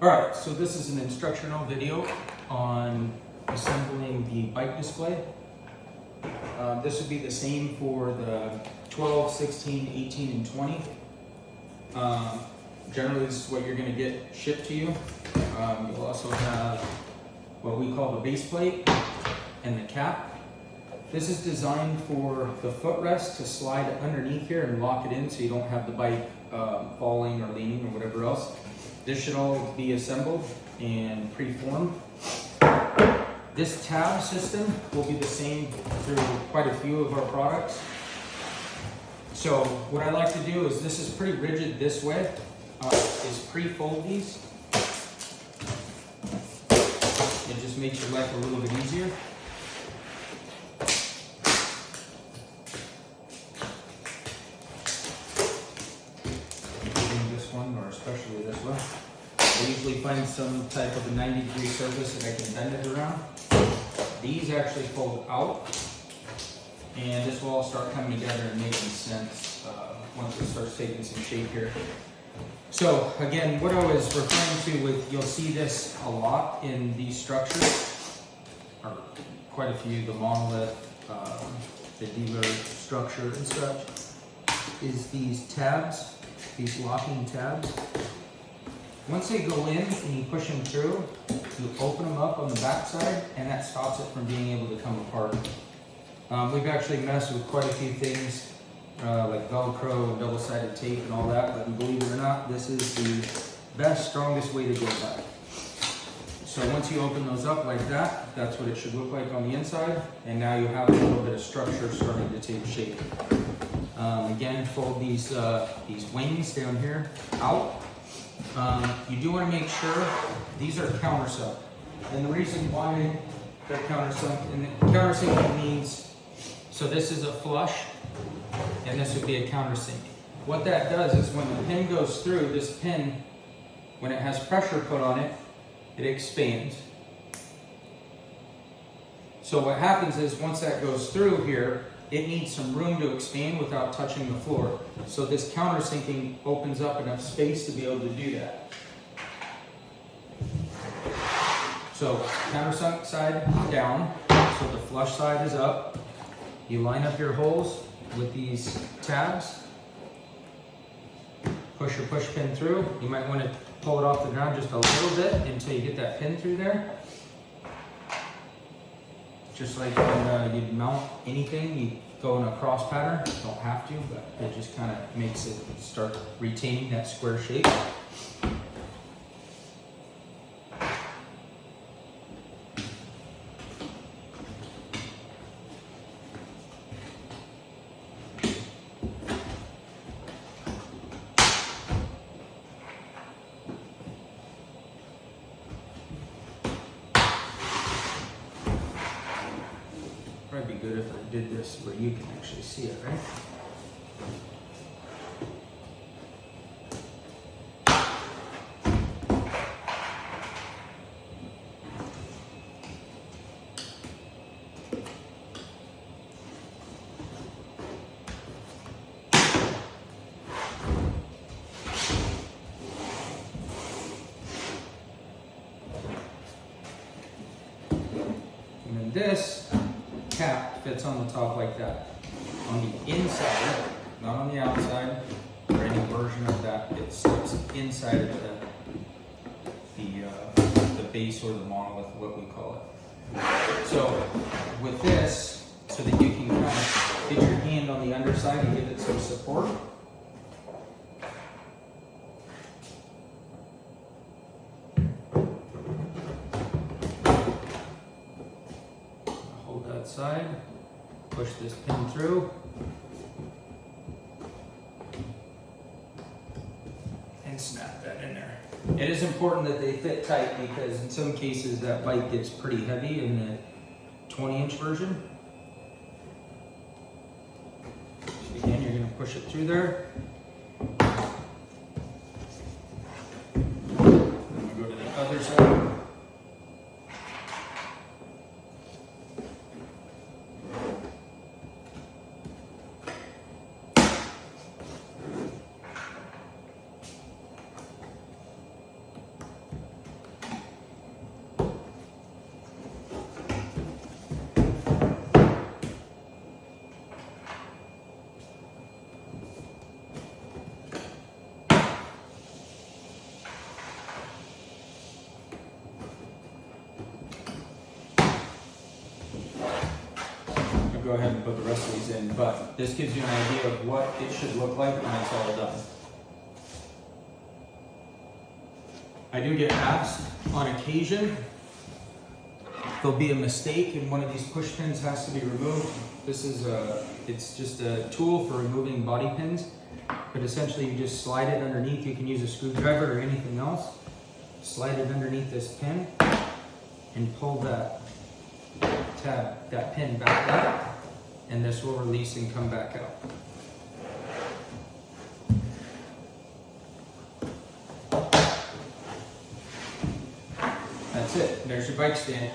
Alright, so this is an instructional video on assembling the bike display. This would be the same for the 12, 16, 18, and 20. Generally, this is what you're going to get shipped to you. You'll also have what we call the base plate and the cap. This is designed for the footrest to slide underneath here and lock it in so you don't have the bike falling or leaning or whatever else. This should all be assembled and pre-formed. This tab system will be the same through quite a few of our products. So what I like to do is, this is pretty rigid this way, is pre-fold these. It just makes your life a little bit easier. This one, or especially this one. I usually find some type of a 90-degree surface that I can bend it around. These actually fold out, and this will all start coming together and making sense once it starts taking some shape here. So again, what I was referring to with, you'll see this a lot in these structures, or quite a few, the monolith, the dealer structure and such, is these tabs, these locking tabs. Once they go in and you push them through, you open them up on the back side, and that stops it from being able to come apart. We've actually messed with quite a few things, like Velcro and double-sided tape and all that, but believe it or not, this is the best, strongest way to go about it. So once you open those up like that, that's what it should look like on the inside, and now you have a little bit of structure starting to take shape. Again, fold these wings down here out. You do want to make sure these are countersunk, and the reason why they're countersunk, and countersink means, so this is a flush, and this would be a countersink. What that does is, when the pin goes through, this pin, when it has pressure put on it, it expands. So what happens is, once that goes through here, it needs some room to expand without touching the floor. So this countersinking opens up enough space to be able to do that. So countersunk side down, so the flush side is up. You line up your holes with these tabs. Push your push pin through. You might want to pull it off the ground just a little bit until you get that pin through there. Just like when you'd mount anything, you go in a cross pattern. You don't have to, but it just kind of makes it start retaining that square shape. Probably be good if I did this where you can actually see it, right? And then this cap fits on the top like that. On the inside, not on the outside, or any version of that, it slips inside of the base, or the monolith, what we call it. So with this, so that you can kind of get your hand on the underside and give it some support. Side, push this pin through, and snap that in there. It is important that they fit tight, because in some cases that bike gets pretty heavy in the 20-inch version. So again, you're going to push it through there. I'm going to go to the other side. go ahead and put the rest of these in, but this gives you an idea of what it should look like when it's all done. I do get asked on occasion, there'll be a mistake and one of these push pins has to be removed. This is it's just a tool for removing body pins, but essentially you just slide it underneath. You can use a screwdriver or anything else. Slide it underneath this pin and pull that tab, that pin back up, and this will release and come back out. That's it. There's your bike stand.